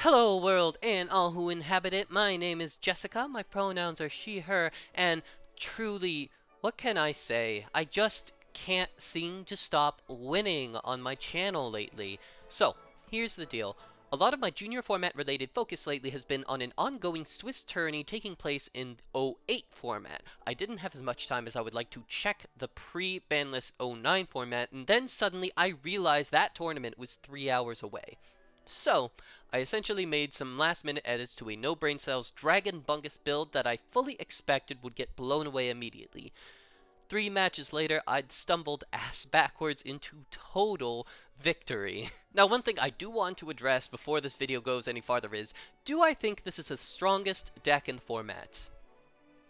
Hello world and all who inhabit it, my name is Jessica, my pronouns are she, her, and truly, what can I say? I just can't seem to stop winning on my channel lately. So, here's the deal. A lot of my junior format related focus lately has been on an ongoing Swiss tourney taking place in 08 format. I didn't have as much time as I would like to check the pre-banless 09 format, and then suddenly I realized that tournament was 3 hours away. So, I essentially made some last minute edits to a no brain cells Dragon Bungus build that I fully expected would get blown away immediately. 3 matches later, I'd stumbled ass backwards into total victory. Now, one thing I do want to address before this video goes any farther is, do I think this is the strongest deck in the format?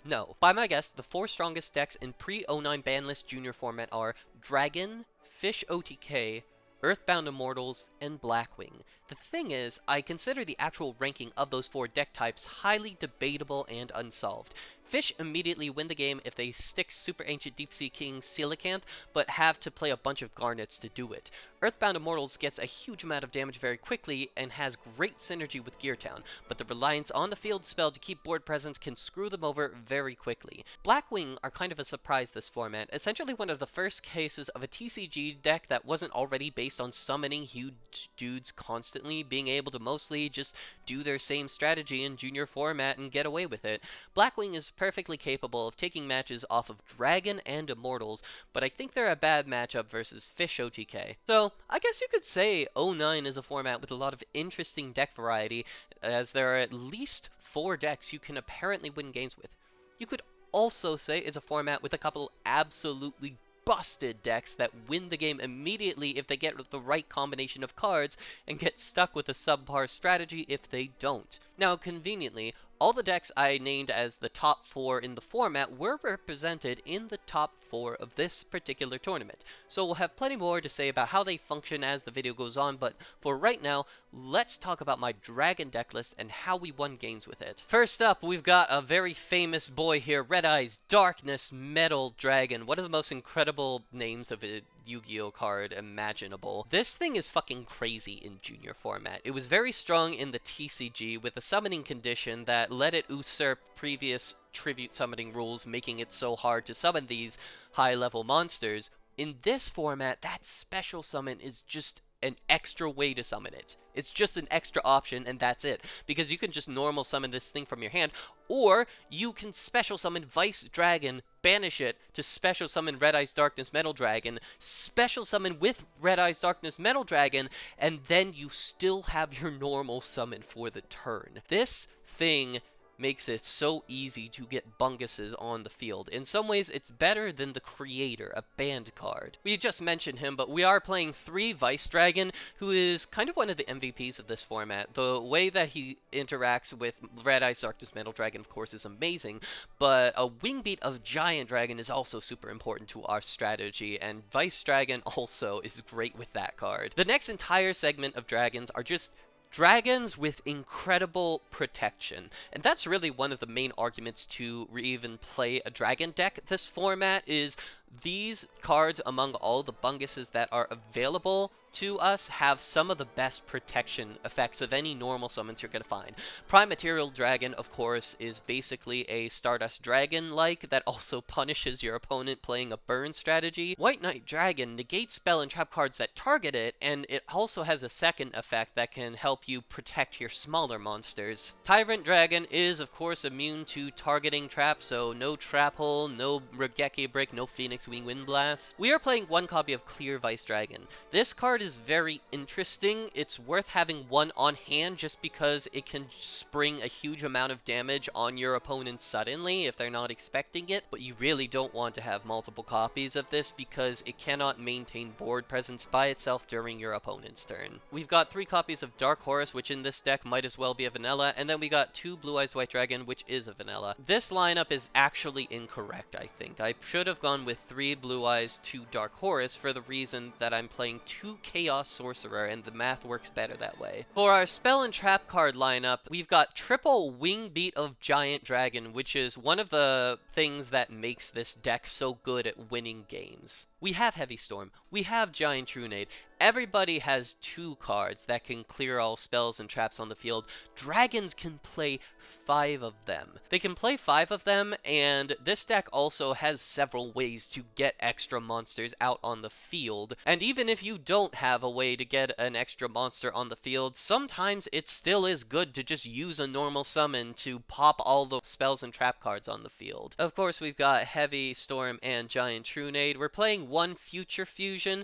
No. By my guess, the 4 strongest decks in pre-09 banlist junior format are Dragon, Fish OTK, Earthbound Immortals, and Blackwing. The thing is, I consider the actual ranking of those 4 deck types highly debatable and unsolved. Fish immediately win the game if they stick Super Ancient Deep-Sea King Coelacanth, but have to play a bunch of Garnets to do it. Earthbound Immortals gets a huge amount of damage very quickly and has great synergy with Geartown, but the reliance on the field spell to keep board presence can screw them over very quickly. Blackwing are kind of a surprise this format, essentially one of the first cases of a TCG deck that wasn't already based on summoning huge dudes constantly, being able to mostly just do their same strategy in junior format and get away with it. Blackwing is perfectly capable of taking matches off of Dragon and Immortals, but I think they're a bad matchup versus Fish OTK. So, I guess you could say 09 is a format with a lot of interesting deck variety, as there are at least 4 decks you can apparently win games with. You could also say it's a format with a couple absolutely busted decks that win the game immediately if they get the right combination of cards, and get stuck with a subpar strategy if they don't. Now, conveniently, all the decks I named as the top 4 in the format were represented in the top 4 of this particular tournament, so we'll have plenty more to say about how they function as the video goes on, but for right now, let's talk about my Dragon deck list and how we won games with it. First up, we've got a very famous boy here, Red Eyes Darkness Metal Dragon, one of the most incredible names of a Yu-Gi-Oh card imaginable. This thing is fucking crazy in junior format. It was very strong in the TCG with a summoning condition that let it usurp previous tribute summoning rules, making it so hard to summon these high-level monsters. In this format, that special summon is just an extra way to summon it. It's just an extra option, and that's it. Because you can just normal summon this thing from your hand, or you can special summon Vice Dragon, banish it to special summon Red Eyes Darkness Metal Dragon, special summon with Red Eyes Darkness Metal Dragon, and then you still have your normal summon for the turn. This thing makes it so easy to get bunguses on the field. In some ways, it's better than the Creator, a banned card. We just mentioned him, but we are playing 3 Vice Dragon, who is kind of one of the MVPs of this format. The way that he interacts with Red Eyes Darkness Metal Dragon, of course, is amazing, but a wing beat of Giant Dragon is also super important to our strategy, and Vice Dragon also is great with that card. The next entire segment of dragons are just dragons with incredible protection, and that's really one of the main arguments to even play a dragon deck. This format is these cards, among all the bunguses that are available to us, have some of the best protection effects of any normal summons you're going to find. Prime Material Dragon, of course, is basically a Stardust Dragon-like that also punishes your opponent playing a burn strategy. White Knight Dragon negates spell and trap cards that target it, and it also has a second effect that can help you protect your smaller monsters. Tyrant Dragon is, of course, immune to targeting traps, so no Trap Hole, no Regeki Break, no Phoenix Wing Wind Blast. We are playing 1 copy of Clear Vice Dragon. This card is very interesting. It's worth having 1 on hand just because it can spring a huge amount of damage on your opponent suddenly if they're not expecting it, but you really don't want to have multiple copies of this because it cannot maintain board presence by itself during your opponent's turn. We've got 3 copies of Dark Horus, which in this deck might as well be a vanilla, and then we got 2 Blue Eyes White Dragon, which is a vanilla. This lineup is actually incorrect, I think. I should have gone with 3 Blue Eyes, 2 Dark Horus, for the reason that I'm playing 2 Chaos Sorcerer, and the math works better that way. For our spell and trap card lineup, we've got triple Wing Beat of Giant Dragon, which is one of the things that makes this deck so good at winning games. We have Heavy Storm, we have Giant Trunade, Everybody has 2 cards that can clear all spells and traps on the field. Dragons can play 5 of them. They can play 5 of them, and this deck also has several ways to get extra monsters out on the field. And even if you don't have a way to get an extra monster on the field, sometimes it still is good to just use a normal summon to pop all the spells and trap cards on the field. Of course, we've got Heavy, Storm, and Giant Trunade. We're playing 1 Future Fusion.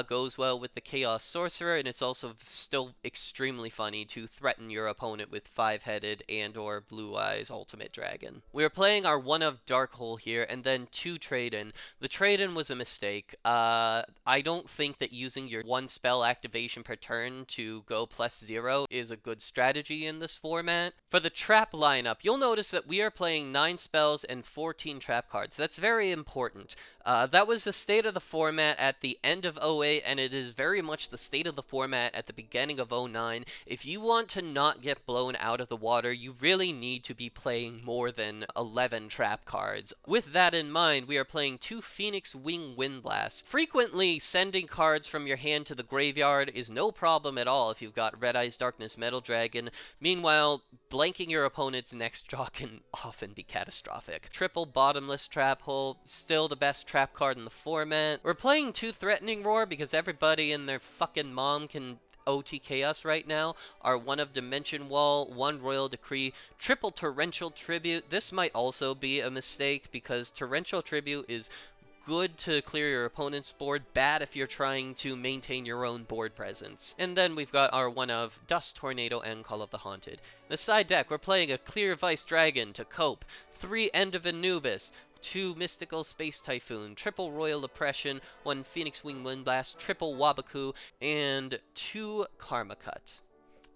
Goes well with the Chaos Sorcerer, and it's also still extremely funny to threaten your opponent with 5-headed and or Blue Eyes Ultimate Dragon. We're playing our 1 of Dark Hole here, and then 2 Trade-In. The Trade-In was a mistake. I don't think that using your 1 spell activation per turn to go +0 is a good strategy in this format. For the trap lineup, you'll notice that we are playing 9 spells and 14 trap cards. That's very important. That was the state of the format at the end of 08, and it is very much the state of the format at the beginning of 09. If you want to not get blown out of the water, you really need to be playing more than 11 trap cards. With that in mind, we are playing 2 Phoenix Wing Windblast. Frequently, sending cards from your hand to the graveyard is no problem at all if you've got Red Eyes Darkness Metal Dragon. Meanwhile, blanking your opponent's next draw can often be catastrophic. Triple Bottomless Trap Hole, still the best trap card in the format. We're playing 2 Threatening Roar because everybody and their fucking mom can OTK us right now. Our 1 of Dimension Wall, 1 Royal Decree, triple Torrential Tribute. This might also be a mistake because Torrential Tribute is good to clear your opponent's board, bad if you're trying to maintain your own board presence. And then we've got our 1 of Dust Tornado and Call of the Haunted. The side deck, we're playing a Clear Vice Dragon to cope, 3 End of Anubis, 2 Mystical Space Typhoon, triple Royal Oppression, 1 Phoenix Wing Windblast, triple Wabaku, and 2 Karma Cut.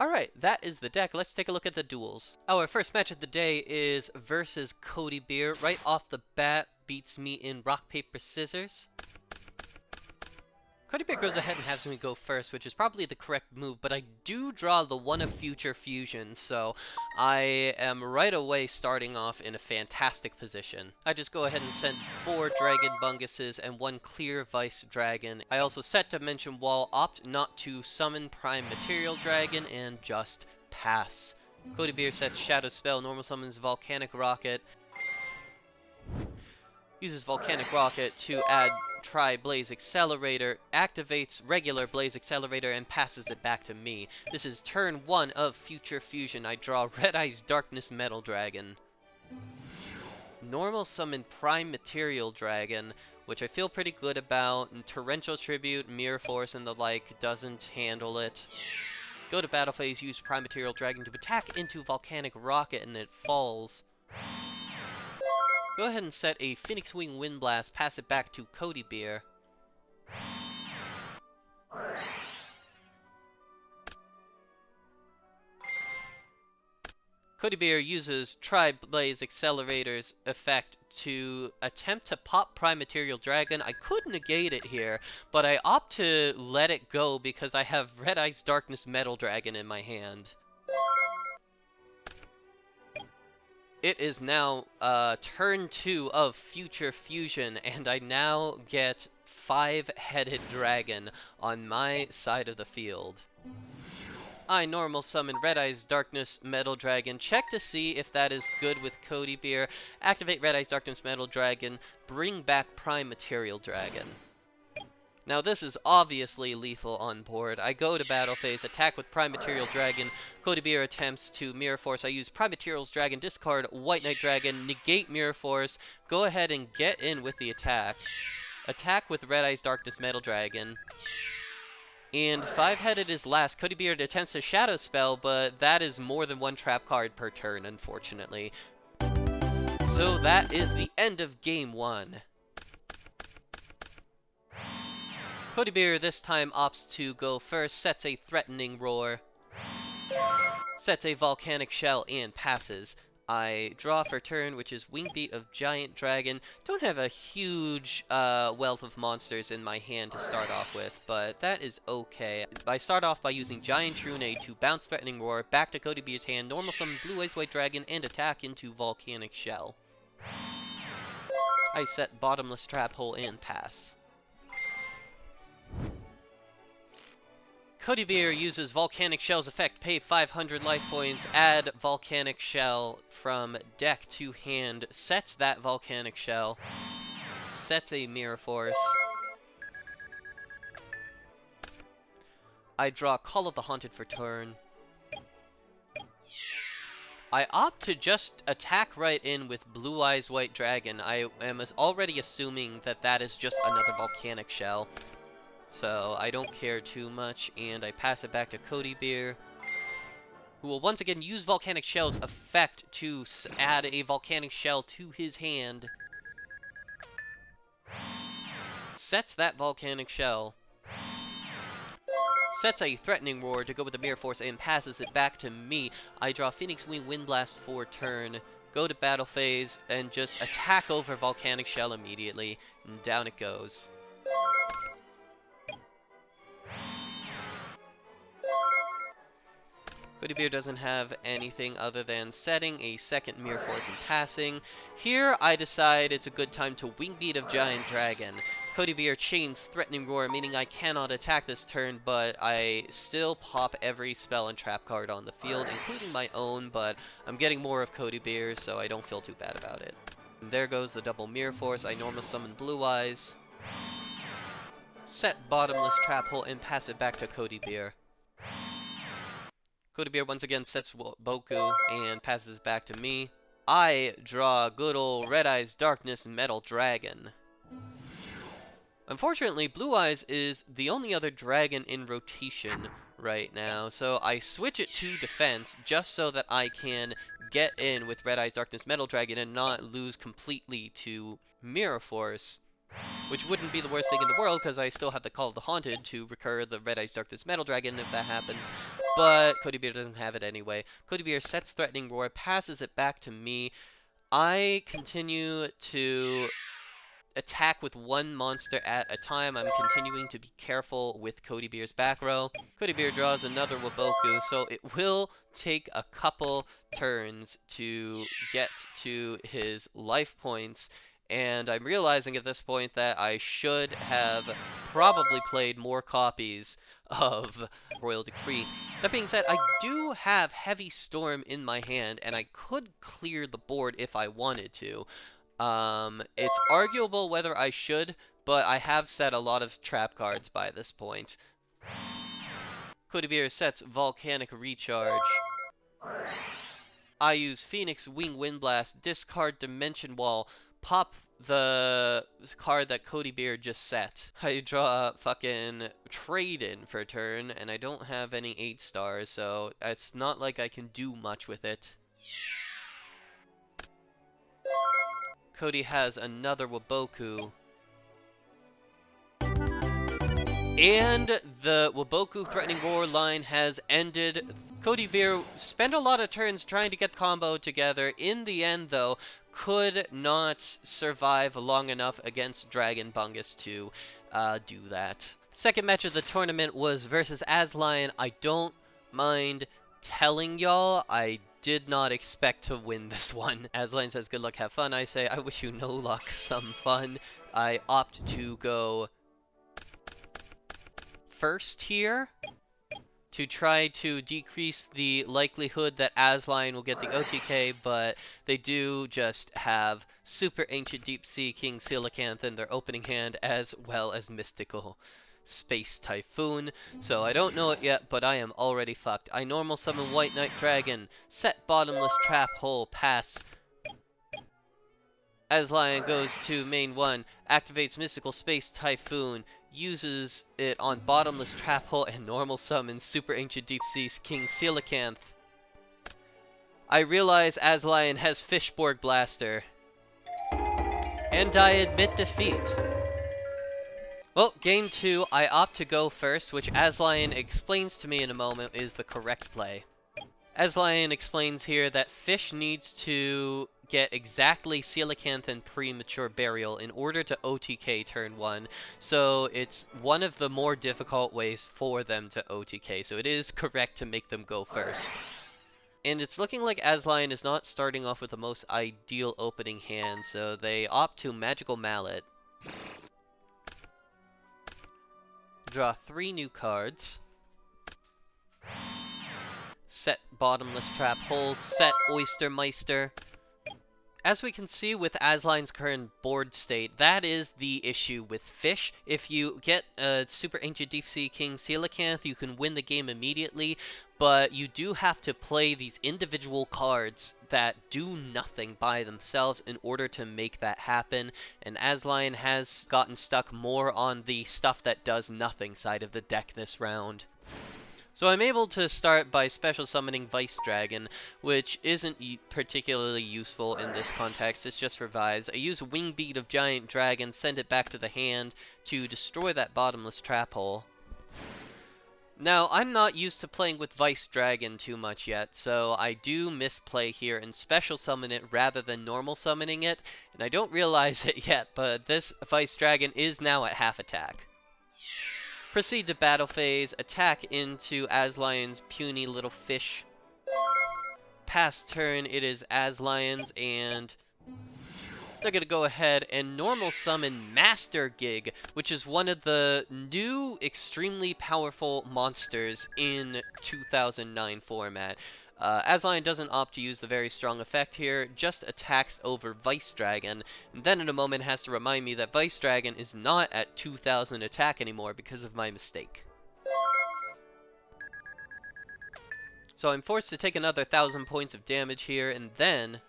Alright, that is the deck. Let's take a look at the duels. Our first match of the day is versus Cody Beer. Right off the bat, beats me in rock, paper, scissors. Cody Beer goes ahead and has me go first, which is probably the correct move, but I do draw the 1 of Future Fusion, so I am right away starting off in a fantastic position. I just go ahead and send 4 Dragon Bunguses and 1 Clear Vice Dragon. I also set Dimension Wall, opt not to summon Prime Material Dragon, and just pass. Cody Beer sets Shadow Spell, normal summons Volcanic Rocket, uses Volcanic Rocket to add Tri-Blaze Accelerator, activates regular Blaze Accelerator, and passes it back to me. This is turn 1 of Future Fusion. I draw Red Eyes Darkness Metal Dragon. Normal summon Prime Material Dragon, which I feel pretty good about, and Torrential Tribute, Mirror Force, and the like doesn't handle it. Go to battle phase, use Prime Material Dragon to attack into Volcanic Rocket, and it falls. Go ahead and set a Phoenix Wing Windblast, pass it back to Cody Beer. Cody Beer uses Tri-Blaze Accelerator's effect to attempt to pop Prime Material Dragon. I could negate it here, but I opt to let it go because I have Red Eyes Darkness Metal Dragon in my hand. It is now turn 2 of Future Fusion, and I now get 5-headed dragon on my side of the field. I normal summon Red Eyes Darkness Metal Dragon, check to see if that is good with Cody Beer, activate Red Eyes Darkness Metal Dragon, bring back Prime Material Dragon. Now this is obviously lethal on board. I go to battle phase, attack with Prime Material Dragon. Cody Beer attempts to Mirror Force. I use Prime Materials Dragon, discard White Knight Dragon, negate Mirror Force. Go ahead and get in with the attack. Attack with Red Eyes Darkness Metal Dragon. And 5-headed is last. Cody Beer attempts to Shadow Spell, but that is more than 1 trap card per turn, unfortunately. So that is the end of Game 1. Cody Beer this time opts to go first, sets a Threatening Roar, sets a Volcanic Shell, and passes. I draw for turn, which is Wingbeat of Giant Dragon. Don't have a huge wealth of monsters in my hand to start off with, but that is okay. I start off by using Giant Trunade to bounce Threatening Roar, back to Cody Beer's hand, normal summon Blue Eyes White Dragon, and attack into Volcanic Shell. I set Bottomless Trap Hole and pass. Cody Beer uses Volcanic Shell's effect, pay 500 life points, add Volcanic Shell from deck to hand, sets that Volcanic Shell, sets a Mirror Force. I draw Call of the Haunted for turn. I opt to just attack right in with Blue Eyes White Dragon. I am already assuming that that is just another Volcanic Shell. So I don't care too much, and I pass it back to Cody Beer, who will once again use Volcanic Shell's effect to add a Volcanic Shell to his hand. Sets that Volcanic Shell. Sets a Threatening Roar to go with the Mirror Force and passes it back to me. I draw Phoenix Wing Wind Blast for turn, go to battle phase, and just attack over Volcanic Shell immediately, and down it goes. Cody Beer doesn't have anything other than setting a second Mirror Force and passing. Here, I decide it's a good time to Wing Beat of Giant Dragon. Cody Beer chains Threatening Roar, meaning I cannot attack this turn, but I still pop every spell and trap card on the field, including my own, but I'm getting more of Cody Beer, so I don't feel too bad about it. And there goes the double Mirror Force. I normal summon Blue Eyes, set Bottomless Trap Hole, and pass it back to Cody Beer. Cody Beer once again sets Boku and passes it back to me. I draw good old Red Eyes Darkness Metal Dragon. Unfortunately, Blue Eyes is the only other dragon in rotation right now, so I switch it to defense just so that I can get in with Red Eyes Darkness Metal Dragon and not lose completely to Mirror Force, which wouldn't be the worst thing in the world because I still have the Call of the Haunted to recur the Red Eyes Darkness Metal Dragon if that happens, but Cody Beer doesn't have it anyway. Cody Beer sets Threatening Roar, passes it back to me. I continue to attack with one monster at a time. I'm continuing to be careful with Cody Beer's back row. Cody Beer draws another Waboku, so it will take a couple turns to get to his life points, and I'm realizing at this point that I should have probably played more copies of Royal Decree. That being said, I do have Heavy Storm in my hand, and I could clear the board if I wanted to. It's arguable whether I should, but I have set a lot of trap cards by this point. Cody Beer sets Volcanic Recharge. I use Phoenix Wing Wind Blast, discard Dimension Wall, pop the card that Cody Beer just set. I draw a fucking trade-in for a turn, and I don't have any 8 stars, so it's not like I can do much with it. Cody has another Waboku. And the Waboku Threatening Roar line has ended. Cody Beer spent a lot of turns trying to get combo together. In the end, though, could not survive long enough against Dragon Bungus to do that. Second match of the tournament was versus Aslion. I don't mind telling y'all, I did not expect to win this one. Aslion says, good luck, have fun. I say, I wish you no luck, some fun. I opt to go first here to try to decrease the likelihood that Aslion will get the OTK, but they do just have Super Ancient Deep Sea King Coelacanth in their opening hand, as well as Mystical Space Typhoon, so I don't know it yet, but I am already fucked. I normal summon White Knight Dragon, set Bottomless Trap Hole, pass. Aslion goes to main 1, activates Mystical Space Typhoon, uses it on Bottomless Trap Hole, and normal summons Super Ancient Deep Sea King Coelacanth. I realize Aslion has Fishborg Blaster, and I admit defeat. Well, game 2, I opt to go first, which Aslion explains to me in a moment is the correct play. Aslion explains here that Fish needs to get exactly Coelacanth and Premature Burial in order to OTK turn 1, so it's one of the more difficult ways for them to OTK, so it is correct to make them go first. And it's looking like Aslion is not starting off with the most ideal opening hand, so they opt to Magical Mallet. Draw 3 new cards. set Bottomless Trap Hole, set Oystermeister. As we can see with Aslion's current board state, that is the issue with fish. If you get a Super Ancient Deep Sea King Coelacanth, you can win the game immediately, but you do have to play these individual cards that do nothing by themselves in order to make that happen, and Aslion has gotten stuck more on the stuff that does nothing side of the deck this round. So I'm able to start by special summoning Vice Dragon, which isn't particularly useful in this context, it's just for vibes. I use Wing Beat of Giant Dragon, send it back to the hand to destroy that Bottomless Trap Hole. Now, I'm not used to playing with Vice Dragon too much yet, so I do misplay here and special summon it rather than normal summoning it, and I don't realize it yet, but this Vice Dragon is now at half attack. Proceed to battle phase, attack into Aslion's puny little fish. Pass turn, it is Aslion's, and they're going to go ahead and normal summon Master Gig, which is one of the new extremely powerful monsters in 2009 format. Aslion doesn't opt to use the very strong effect here, just attacks over Vice Dragon, and then in a moment has to remind me that Vice Dragon is not at 2000 attack anymore because of my mistake. So I'm forced to take another 1000 points of damage here, and then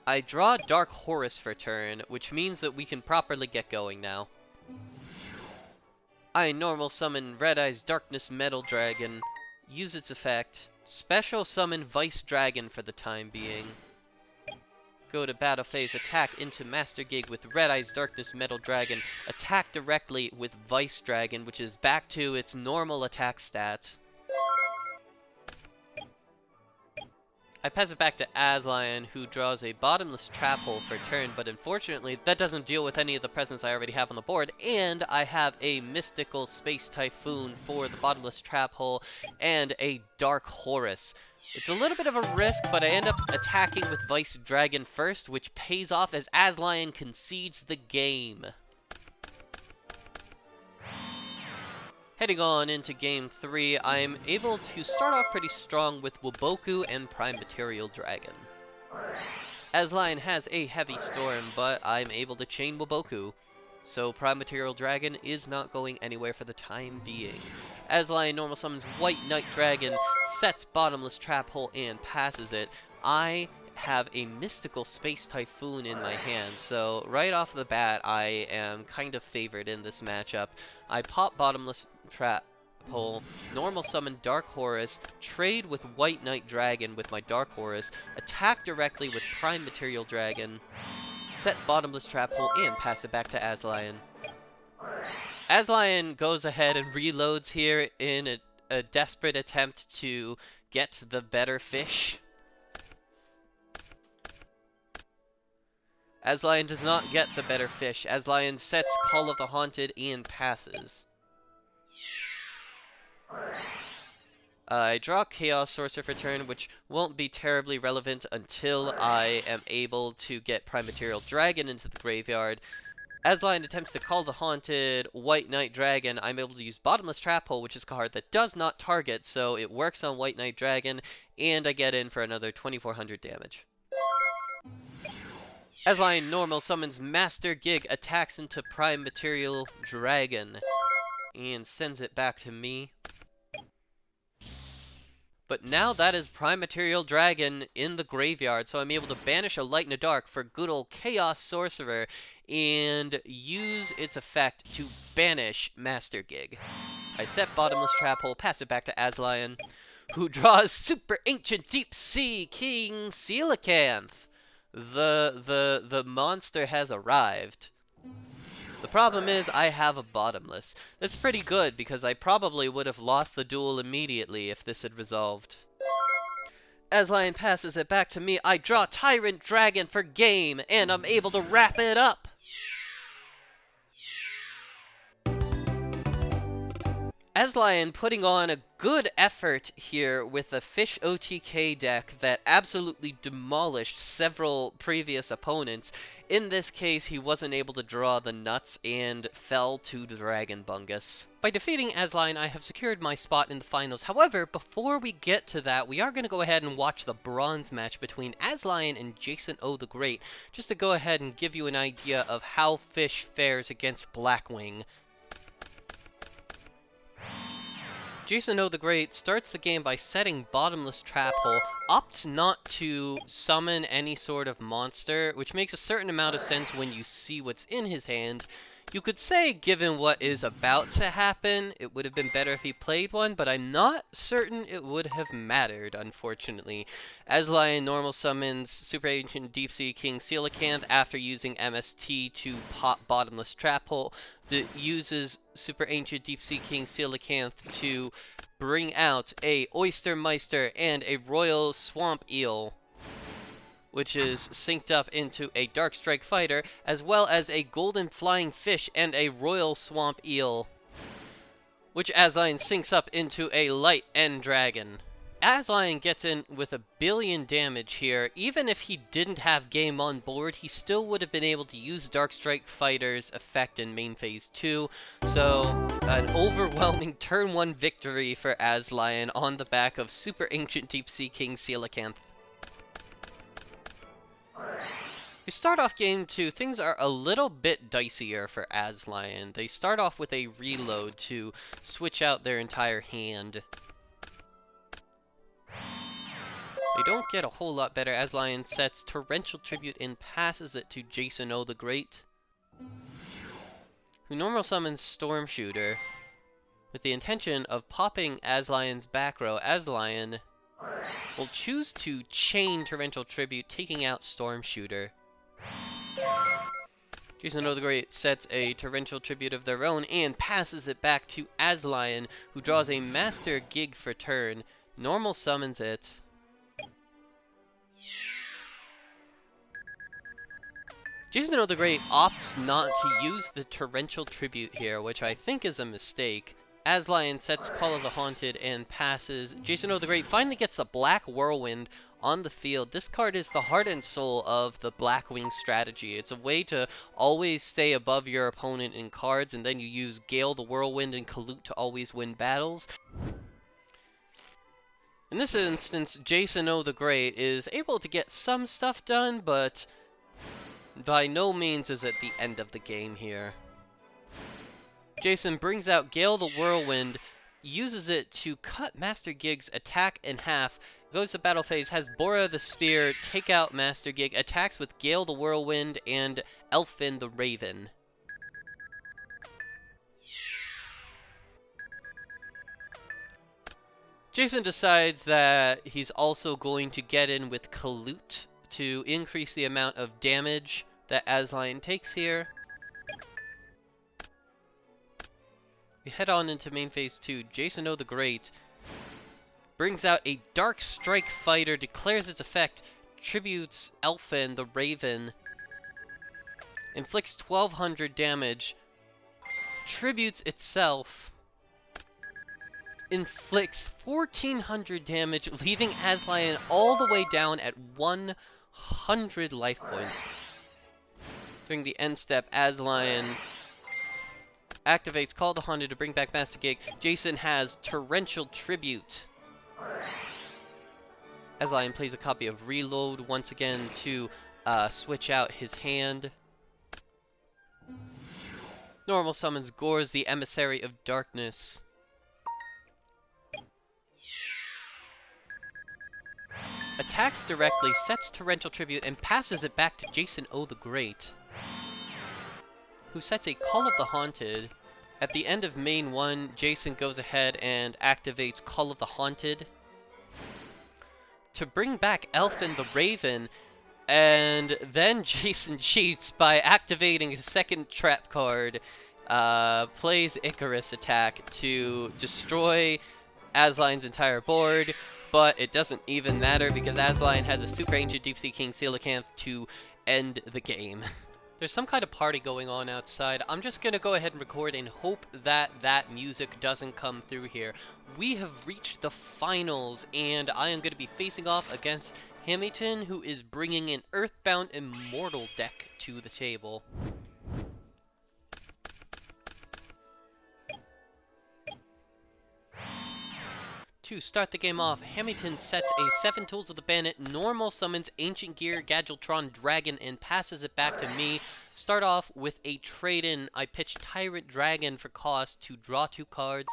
I draw Dark Horus for turn, which means that we can properly get going now. I normal summon Red Eye's Darkness Metal Dragon, use its effect, special summon Vice Dragon for the time being. Go to battle phase, attack into Master Gig with Red Eye's Darkness Metal Dragon, attack directly with Vice Dragon, which is back to its normal attack stat. I pass it back to Aslion, who draws a Bottomless Trap Hole for turn, but unfortunately that doesn't deal with any of the presents I already have on the board, and I have a Mystical Space Typhoon for the Bottomless Trap Hole, and a Dark Horus. It's a little bit of a risk, but I end up attacking with Vice Dragon first, which pays off as Aslion concedes the game. Heading on into Game 3, I'm able to start off pretty strong with Waboku and Prime Material Dragon. Aslion has a Heavy Storm, but I'm able to chain Waboku, so Prime Material Dragon is not going anywhere for the time being. Aslion normal summons White Knight Dragon, sets Bottomless Trap Hole, and passes it. I have a Mystical Space Typhoon in my hand, so right off the bat I am kind of favored in this matchup. I pop Bottomless Trap Hole, normal summon Dark Horus, trade with White Knight Dragon with my Dark Horus, attack directly with Prime Material Dragon, set Bottomless Trap Hole, and pass it back to Aslion. Aslion goes ahead and reloads here in a desperate attempt to get the better fish. Aslion does not get the better fish. Aslion sets Call of the Haunted and passes. I draw Chaos Sorcerer for turn, which won't be terribly relevant until I am able to get Prime Material Dragon into the graveyard. Aslion attempts to Call the Haunted, White Knight Dragon. I'm able to use Bottomless Trap Hole, which is a card that does not target, so it works on White Knight Dragon, and I get in for another 2400 damage. Aslion normal summons Master Gig, attacks into Prime Material Dragon, and sends it back to me. But now that is Prime Material Dragon in the graveyard, so I'm able to banish a Light and a Dark for good old Chaos Sorcerer, and use its effect to banish Master Gig. I set Bottomless Trap Hole, pass it back to Aslion, who draws Super Ancient Deep Sea King Coelacanth. The monster has arrived. The problem is I have a Bottomless. That's pretty good because I probably would have lost the duel immediately if this had resolved. Aslion passes it back to me. I draw Tyrant Dragon for game, and I'm able to wrap it up. Aslion putting on a good effort here with a Fish OTK deck that absolutely demolished several previous opponents. In this case, he wasn't able to draw the nuts and fell to the Dragon Bungus. By defeating Aslion, I have secured my spot in the finals. However, before we get to that, we are going to go ahead and watch the bronze match between Aslion and Jasonothegreat, just to go ahead and give you an idea of how Fish fares against Blackwing. Jasonothegreat starts the game by setting Bottomless Trap Hole, opts not to summon any sort of monster, which makes a certain amount of sense when you see what's in his hand. You could say, given what is about to happen, it would have been better if he played one, but I'm not certain it would have mattered, unfortunately. Aslion normal summons Super Ancient Deep Sea King Coelacanth after using MST to pop Bottomless Trap Hole. Uses Super Ancient Deep Sea King Coelacanth to bring out a Oyster Meister and a Royal Swamp Eel, which is synced up into a Dark Strike Fighter, as well as a Golden Flying Fish and a Royal Swamp Eel, which Aslion syncs up into a Light End Dragon. Aslion gets in with 1 billion damage here. Even if he didn't have game on board, he still would have been able to use Dark Strike Fighter's effect in main phase 2. So, an overwhelming turn 1 victory for Aslion on the back of Super Ancient Deep Sea King Coelacanth. We start off game 2, things are a little bit dicier for Aslion. They start off with a reload to switch out their entire hand. They don't get a whole lot better. Aslion sets Torrential Tribute and passes it to Jasonothegreat, who normal summons Storm Shooter with the intention of popping Aslion's back row. Aslion will choose to chain Torrential Tribute, taking out Storm Shooter. Jasonothegreat sets a Torrential Tribute of their own and passes it back to Aslion, who draws a Master Gig for turn. Normal summons it. Jasonothegreat opts not to use the Torrential Tribute here, which I think is a mistake. Aslion sets Call of the Haunted and passes. Jasonothegreat finally gets the Black Whirlwind on the field. This card is the heart and soul of the Blackwing strategy. It's a way to always stay above your opponent in cards, and then you use Gale the Whirlwind and Kalut to always win battles. In this instance, Jasonothegreat is able to get some stuff done, but by no means is it the end of the game here. Jason brings out Gale the Whirlwind, uses it to cut Master Gig's attack in half, goes to battle phase, has Bora the Spear take out Master Gig, attacks with Gale the Whirlwind and Elfin the Raven. Jason decides that he's also going to get in with Kalut to increase the amount of damage that Aslion takes here. We head on into main phase 2. Jasonothegreat brings out a Dark Strike Fighter, declares its effect, tributes Elfin the Raven, inflicts 1200 damage, tributes itself, inflicts 1400 damage, leaving Aslion all the way down at 100 life points. During the end step, Aslion activates Call of the Haunted to bring back Master Gig. Jason has Torrential Tribute. Aslion plays a copy of Reload once again to switch out his hand. Normal summons Gores, the Emissary of Darkness. Attacks directly, sets Torrential Tribute, and passes it back to Jasonothegreat, who sets a Call of the Haunted. At the end of main 1, Jason goes ahead and activates Call of the Haunted to bring back Elfin the Raven, and then Jason cheats by activating his second trap card, plays Icarus attack to destroy Aslion's entire board, but it doesn't even matter because Aslion has a Super Ancient Deep Sea King Coelacanth to end the game. There's some kind of party going on outside. I'm just gonna go ahead and record and hope that that music doesn't come through here. We have reached the finals, and I am gonna be facing off against Hamyton, who is bringing an Earthbound Immortal deck to the table. To start the game off, Hamyton sets a 7 Tools of the Bandit, normal summons Ancient Gear, Gadgetron, Dragon, and passes it back to me. Start off with a trade-in. I pitch Tyrant Dragon for cost to draw 2 cards.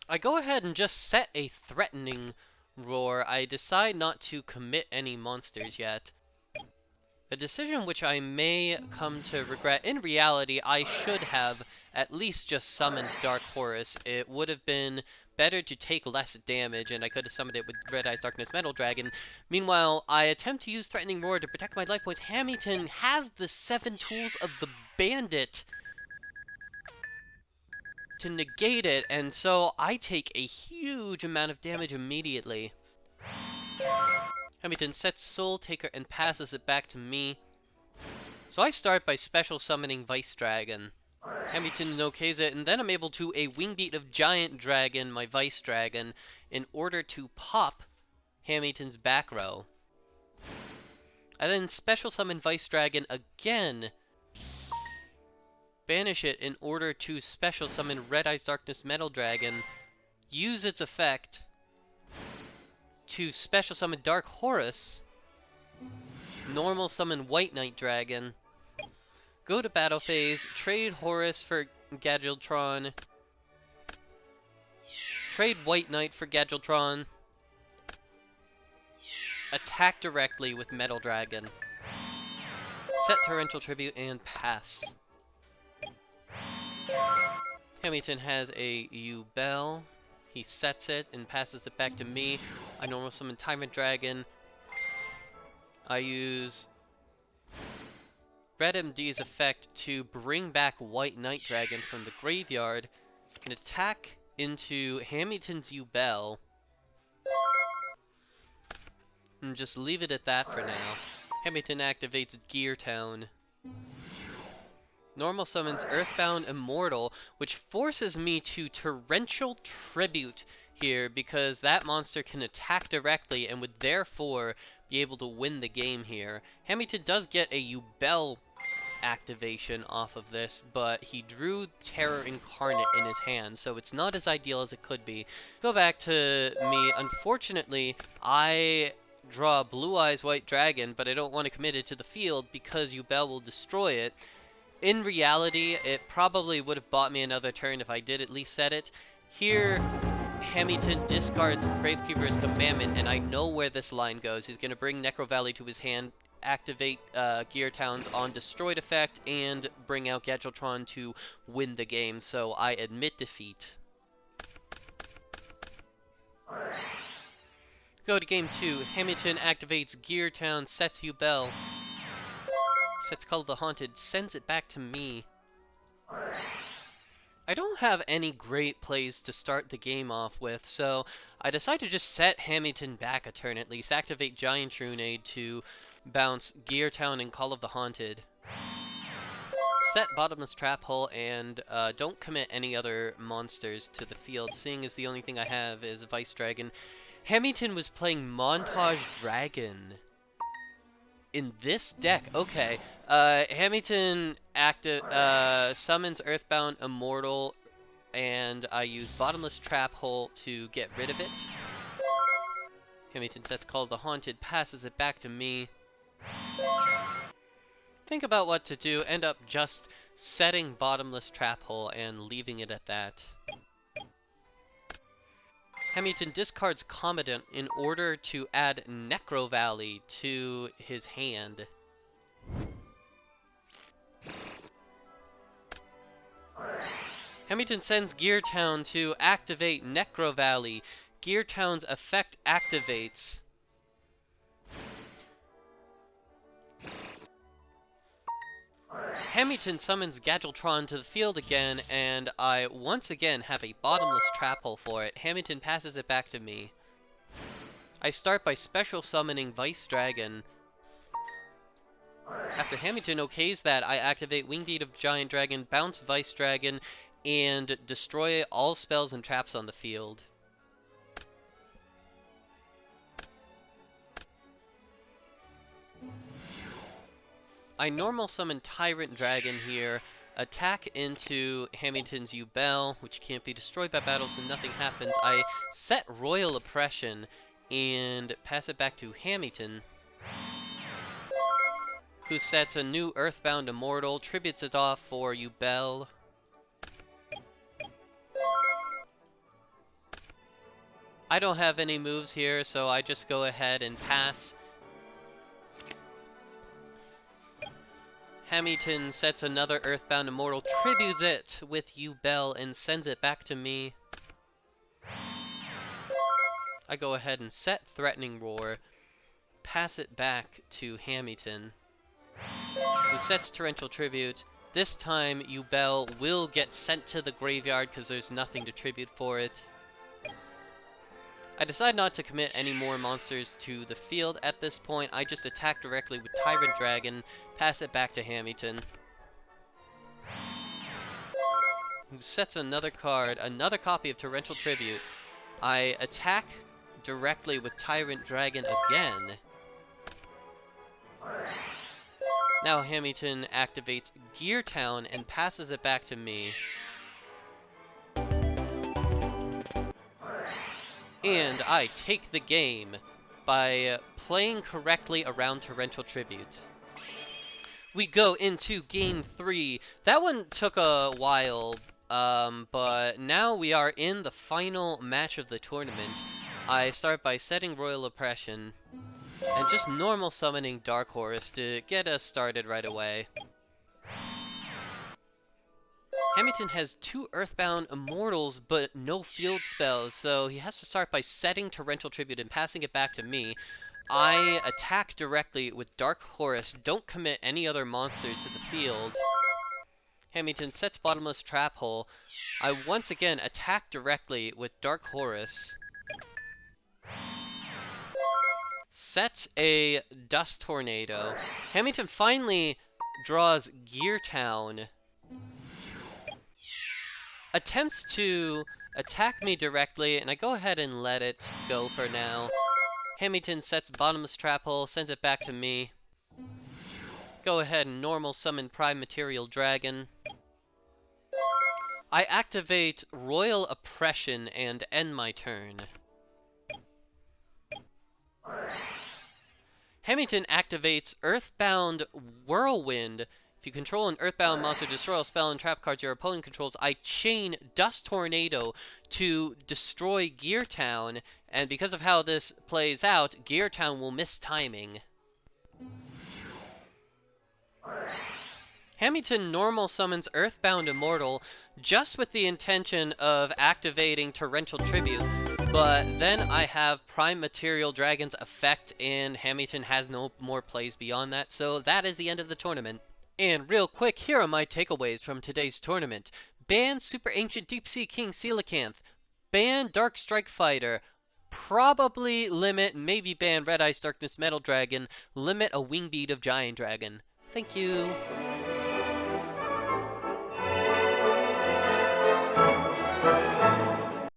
I go ahead and just set a Threatening Roar. I decide not to commit any monsters yet. A decision which I may come to regret. In reality, I should have at least just summoned Dark Horus. It would have been better to take less damage, and I could have summoned it with Red Eyes Darkness Metal Dragon. Meanwhile, I attempt to use Threatening Roar to protect my life points. Hamyton has the 7 Tools of the Bandit to negate it, and so I take a huge amount of damage immediately. Hamyton sets Soul Taker and passes it back to me. So I start by special summoning Vice Dragon. Hamyton okays it, and then I'm able to a Wingbeat of Giant Dragon, my Vice Dragon, in order to pop Hamyton's back row. I then special summon Vice Dragon again, banish it in order to special summon Red Eyes Darkness Metal Dragon, use its effect to special summon Dark Horus, normal summon White Knight Dragon, go to battle phase, trade Horus for Gadgetron, trade White Knight for Gadgetron, attack directly with Metal Dragon, set Torrential Tribute, and pass. Hamyton has a Yubel. He sets it and passes it back to me. I normal summon Tyrant Dragon. I use Red MD's effect to bring back White Knight Dragon from the graveyard and attack into Hamyton's Yubel. And just leave it at that for now. Hamyton activates Gear Town. Normal summons Earthbound Immortal, which forces me to Torrential Tribute here because that monster can attack directly and would therefore be able to win the game here. Hamyton does get a Yubel activation off of this, but he drew Terror Incarnate in his hand, so it's not as ideal as it could be. Go back to me. Unfortunately, I draw Blue Eyes White Dragon, but I don't want to commit it to the field because Yubel will destroy it. In reality, it probably would have bought me another turn if I did at least set it. Here, Hamyton discards Gravekeeper's Commandment, and I know where this line goes. He's going to bring Necro Valley to his hand, activate Gear Towns on Destroyed effect, and bring out Gadgetron to win the game, so I admit defeat. Go to game 2. Hamyton activates Gear Town, sets Yubel. Sets Call of the Haunted, sends it back to me. I don't have any great plays to start the game off with, so I decide to just set Hamyton back a turn at least, activate Giant Trunade to bounce Gear Town and Call of the Haunted. Set Bottomless Trap Hole, and don't commit any other monsters to the field, seeing as the only thing I have is Vice Dragon. Hamyton was playing Montage Dragon in this deck. Okay. Hamyton summons Earthbound Immortal, and I use Bottomless Trap Hole to get rid of it. Hamyton sets Call of the Haunted, passes it back to me. Think about what to do, end up just setting Bottomless Trap Hole and leaving it at that. Hamyton discards Commandant in order to add Necro Valley to his hand. Hamyton sends Gear Town to activate Necro Valley. Gear Town's effect activates. Hamyton summons Gadgetron to the field again, and I once again have a Bottomless Trap Hole for it. Hamyton passes it back to me. I start by special summoning Vice Dragon. After Hamyton okays that, I activate Wingbeat of Giant Dragon, bounce Vice Dragon, and destroy all spells and traps on the field. I normal summon Tyrant Dragon here, attack into Hamyton's Yubel, which can't be destroyed by battle, so nothing happens. I set Royal Oppression and pass it back to Hamyton, who sets a new Earthbound Immortal, tributes it off for Yubel. I don't have any moves here, so I just go ahead and pass. Hamyton sets another Earthbound Immortal, tributes it with Yubel, and sends it back to me. I go ahead and set Threatening Roar, pass it back to Hamyton, who sets Torrential Tribute. This time, Yubel will get sent to the graveyard because there's nothing to tribute for it. I decide not to commit any more monsters to the field at this point. I just attack directly with Tyrant Dragon, pass it back to Hamyton, who sets another card, another copy of Torrential Tribute. I attack directly with Tyrant Dragon again. Now Hamyton activates Gear Town and passes it back to me. And I take the game by playing correctly around Torrential Tribute. We go into Game 3. That one took a while, but now we are in the final match of the tournament. I start by setting Royal Oppression and just normal summoning Dark Horse to get us started right away. Hamyton has 2 Earthbound Immortals, but no field spells, so he has to start by setting Torrential Tribute and passing it back to me. I attack directly with Dark Horse, don't commit any other monsters to the field. Hamyton sets Bottomless Trap Hole. I once again attack directly with Dark Horse. Set a Dust Tornado. Hamyton finally draws Gear Town. Attempts to attack me directly, and I go ahead and let it go for now. Hamyton sets Bottomless Trap Hole, sends it back to me. Go ahead and normal summon Prime Material Dragon. I activate Royal Oppression and end my turn. Hamyton activates Earthbound Whirlwind. If you control an Earthbound monster, destroy a spell and trap cards your opponent controls, I chain Dust Tornado to destroy Gear Town, and because of how this plays out, Gear Town will miss timing. Hamyton normal summons Earthbound Immortal just with the intention of activating Torrential Tribute, but then I have Prime Material Dragon's effect, and Hamyton has no more plays beyond that, so that is the end of the tournament. And real quick, here are my takeaways from today's tournament. Ban Super Ancient Deep Sea King Coelacanth. Ban Dark Strike Fighter. Probably limit, maybe ban Red Ice Darkness Metal Dragon. Limit a Wingbeat of Giant Dragon. Thank you.